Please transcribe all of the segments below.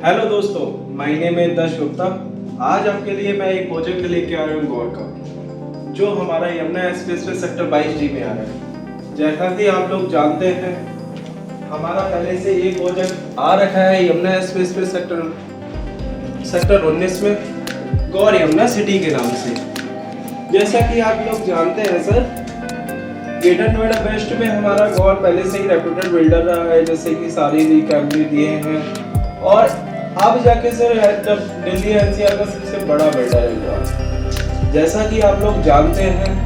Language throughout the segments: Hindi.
हेलो दोस्तों, माय नेम है दश गुप्ता। आज आपके लिए मैं एक प्रोजेक्ट लेके आ रहा हूँ गौर का, जो हमारा यमुना एक्सप्रेसवे सेक्टर 22D में आ रहा है। जैसा कि आप लोग जानते हैं, हमारा पहले से एक प्रोजेक्ट आ रखा है यमुना एक्सप्रेसवे सेक्टर 19 में, गौर यमुना सिटी के नाम से। जैसा कि आप लोग जानते हैं सर, ग्रेटर नोएडा वेस्ट में हमारा गौर पहले से ही रेप्यूटेड बिल्डर रहा है, जैसे कि सारी रिकवरी दिए हैं और अब जाके सर दिल्ली एनसीआर का सबसे बड़ा बिल्डर है गौर। जैसा कि आप लोग जानते हैं,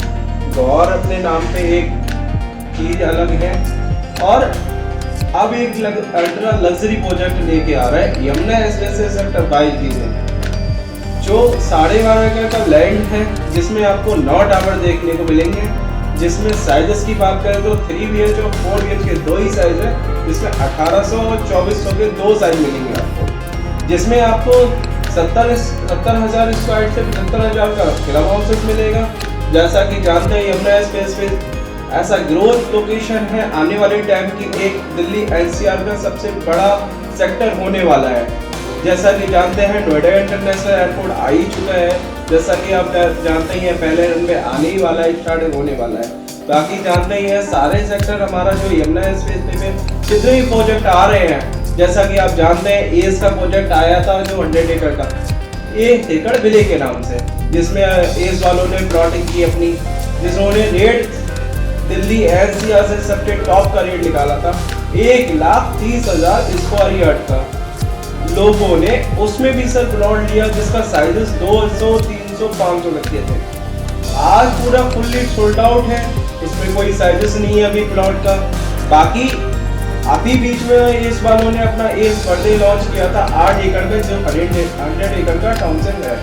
गौर अपने नाम पे एक चीज अलग है और अब एक अल्ट्रा लग्जरी प्रोजेक्ट लेके आ रहा है यमुना एक्सप्रेसवे सेक्टर 22D में, जो 12.5 एकड़ का लैंड है, जिसमें आपको 9 टावर देखने को मिलेंगे। जिसमें साइजेस की बात करें तो 3BH और 4BH के दो ही साइज है, जिसमें 1800 और 2400 के दो साइज मिलेंगे आपको। जिसमें आपको 70,000 स्क्वायर से 75,000 का क्लब हाउसेस मिलेगा। जैसा कि जानते हैं, यमुना एक्सप्रेसवे ऐसा ग्रोथ लोकेशन है, आने वाले टाइम की एक दिल्ली एनसीआर का सबसे बड़ा सेक्टर होने वाला है। जैसा कि जानते हैं, नोएडा इंटरनेशनल एयरपोर्ट आ ही चुका है। जैसा कि आप जानते ही हैं, पहले रन पे आने ही वाला है, स्टार्ट होने वाला है। बाकी जानते ही हैं, सारे सेक्टर हमारा जो यमुना एक्सप्रेसवे में जितने भी प्रोजेक्ट आ रहे हैं, जैसा कि आप जानते हैं, एस का प्रोजेक्ट आया था जो 100 एकड़ का, 1 एकड़ विले के नाम से, जिसमें एस वालों ने प्लॉटिंग की अपनी, जिन्होंने रेट दिल्ली एनसीआर से सबसे टॉप का रेट निकाला था 1,30,000 स्क्वायर यार्ड का। लोगों ने उसमें भी सर प्लॉट लिया, जिसका साइजेस 200, 300, 500 लगते थे। आज पूरा फुल्ली सोल्ड आउट है, उसमें कोई साइजेस नहीं है अभी प्लॉट का। बाकी अभी बीच में इस वालों ने अपना एक बर्थडे लॉन्च किया था 8 एकड़ में, जो 100 एकड़ का टाउनशिप है।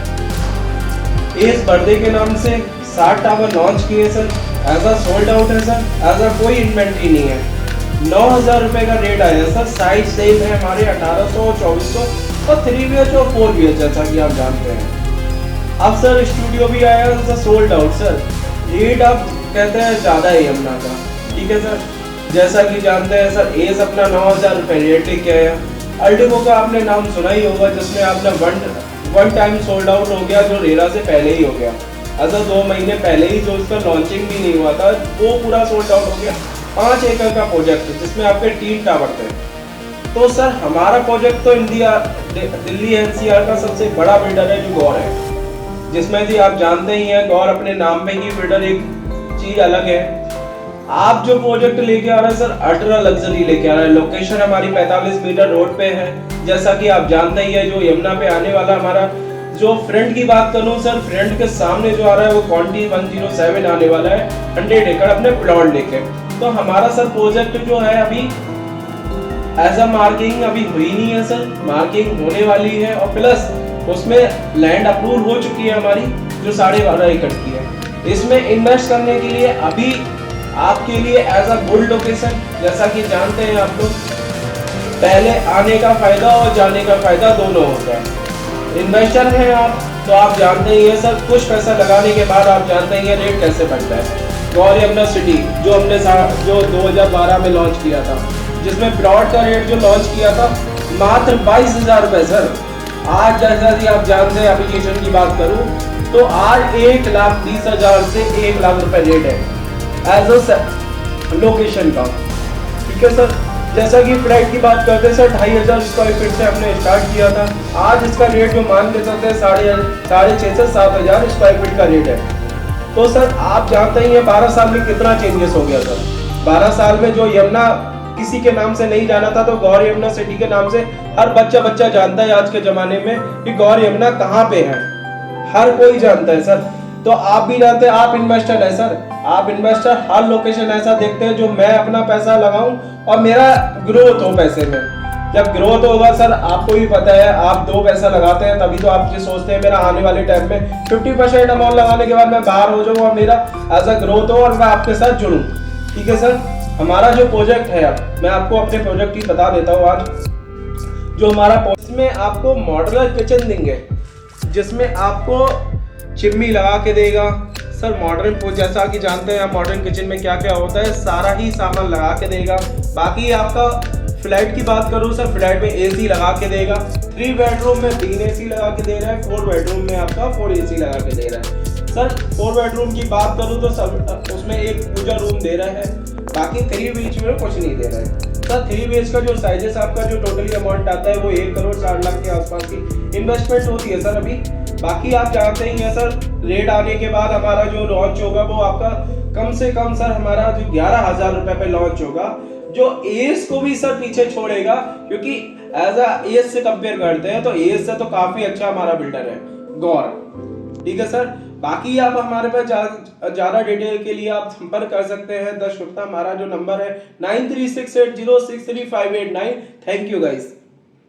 इस बर्थडे के नाम से 60 टावर लॉन्च किए सर, ऐसा सोल्ड आउट है सर, ऐसा कोई इन्वेंट्री नहीं है। 9,000 रुपए का रेट आया सर। साइज सेम है हमारे 1800, 2400 और 3BH और 4BH, जैसा कि आप जानते हैं। अब सर स्टूडियो भी आया sir, sold out sir. Rate आप कहते हैं ज्यादा है यमुना का, ठीक है सर। जैसा कि जानते हैं सर, एस अपना 9,000 रुपए रेट लेके आया। अल्टिको का आपने नाम सुना ही होगा, जिसमें आपने वन टाइम सोल्ड आउट हो गया, जो रेरा से पहले ही हो गया। ऐसा 2 महीने पहले ही जो उसका लॉन्चिंग भी नहीं हुआ था, वो पूरा सोल्ड आउट हो गया। 5 एकड़ का प्रोजेक्ट, जिसमें आपके 3 टावर थे। तो सर हमारा प्रोजेक्ट तो दिल्ली एनसीआर का सबसे बड़ा बिल्डर है, जो गौर है। जिसमें भी आप जानते ही हैं, गौर अपने नाम में ही बिल्डर एक चीज अलग है। आप जो प्रोजेक्ट लेके आ रहे हैं सर, अल्ट्रा लग्जरी लेके आ रहे हैं। लोकेशन हमारी 45 मीटर रोड पे है। जैसा कि आप जानते ही है, जो यमुना पे आने वाला हमारा जो फ्रंट की बात करूं सर, फ्रंट के सामने जो आ रहा है वो कॉन्टी 107 आने वाला है, 100 एकड़ अपने प्लॉट लेके। तो हमारा सर प्रोजेक्ट जो है अभी एज अ मार्किंग अभी हुई नहीं है सर, मार्किंग होने वाली है। और प्लस उसमें लैंड अप्रूव हो चुकी है हमारी, जो 12.5 एकड़ की है। इसमें इन्वेस्ट करने के लिए अभी आपके लिए एज अ गुड लोकेशन, जैसा कि जानते हैं आप लोग, पहले आने का फायदा और जाने का फायदा दोनों होता है। इन्वेस्टर हैं आप, तो आप जानते ही हैं सर, कुछ पैसा लगाने के बाद आप जानते ही हैं रेट कैसे बढ़ता है। गौर यमुना सिटी जो हमने जो 2012 में लॉन्च किया था, जिसमें प्लॉट का रेट जो लॉन्च किया था मात्र 22,000 रुपए सर। आज जैसा कि आप जानते हैं, एप्लीकेशन की बात करूं तो आज 1,30,000 से 1 लाख रुपए रेट है एज अ लोकेशन का, ठीक है सर। जैसा कि फ्लैट की बात करते हैं सर, 2,500 स्क्वायर फीट से हमने स्टार्ट किया था। आज इसका रेट जो मान ले सकते हैं 6,500 से 7,000 स्क्वायर फीट का रेट है। तो सर आप जानते ही हैं 12 साल में कितना चेंजेस हो गया सर। 12 साल में जो यमुना किसी के नाम से नहीं जाना था, तो गौर यमुना सिटी के नाम से हर बच्चा जानता है आज के जमाने में कि गौर यमुना कहाँ पे है, हर कोई जानता है सर। तो आप भी जानते हैं, आप इन्वेस्टर है सर, आप इन्वेस्टर हर लोकेशन ऐसा देखते हैं जो मैं अपना पैसा लगाऊं और मेरा ग्रोथ हो पैसे में। जब ग्रोथ होगा सर, आपको भी पता है, आप 2 पैसा लगाते हैं तभी तो आप ये सोचते हैं मेरा आने वाले टाइम में 50% अमाउंट लगाने के बाद मैं बाहर हो जाऊं और मेरा एज अ ग्रोथ हो और मैं आपके साथ जुड़ूं, ठीक है सर। हमारा जो प्रोजेक्ट है, मैं आपको अपने प्रोजेक्ट की बता देता हूँ आज। जो हमारा इसमें आपको मॉड्यूलर किचन देंगे, जिसमें आपको चिमनी लगा के देगा सर। मॉडर्न, जैसा कि जानते हैं आप, मॉडर्न किचन में क्या क्या होता है, सारा ही सामान लगा के देगा। बाकी आपका फ्लैट की बात करूँ सर, फ्लैट में एसी लगा के देगा। 3 बेडरूम में 3 एसी लगा के दे रहा है, 4 बेडरूम में आपका 4 एसी लगा के दे रहा है। सर 4 बेडरूम की बात करूँ तो सब उसमें एक पूजा रूम दे रहा है, बाकी 3 बीच में कुछ नहीं दे रहा है। सर 3 बीएच का जो साइजेस आपका जो टोटली अमाउंट आता है वो 1 करोड़ 60 लाख के आसपास की इन्वेस्टमेंट होती है सर अभी। बाकी आप जानते ही हैं सर, रेट आने के बाद हमारा जो लॉन्च होगा वो आपका कम से कम सर हमारा जो 11,000 रुपए पे लॉन्च होगा, जो एस को भी सर पीछे छोड़ेगा, क्योंकि एज एस से कंपेयर करते हैं तो एस से तो काफी अच्छा हमारा बिल्डर है गौर। ठीक है सर, बाकी आप हमारे पास ज्यादा डिटेल के लिए आप संपर्क कर सकते हैं दस गुप्ता। हमारा जो नंबर है 9368063589। Thank you guys.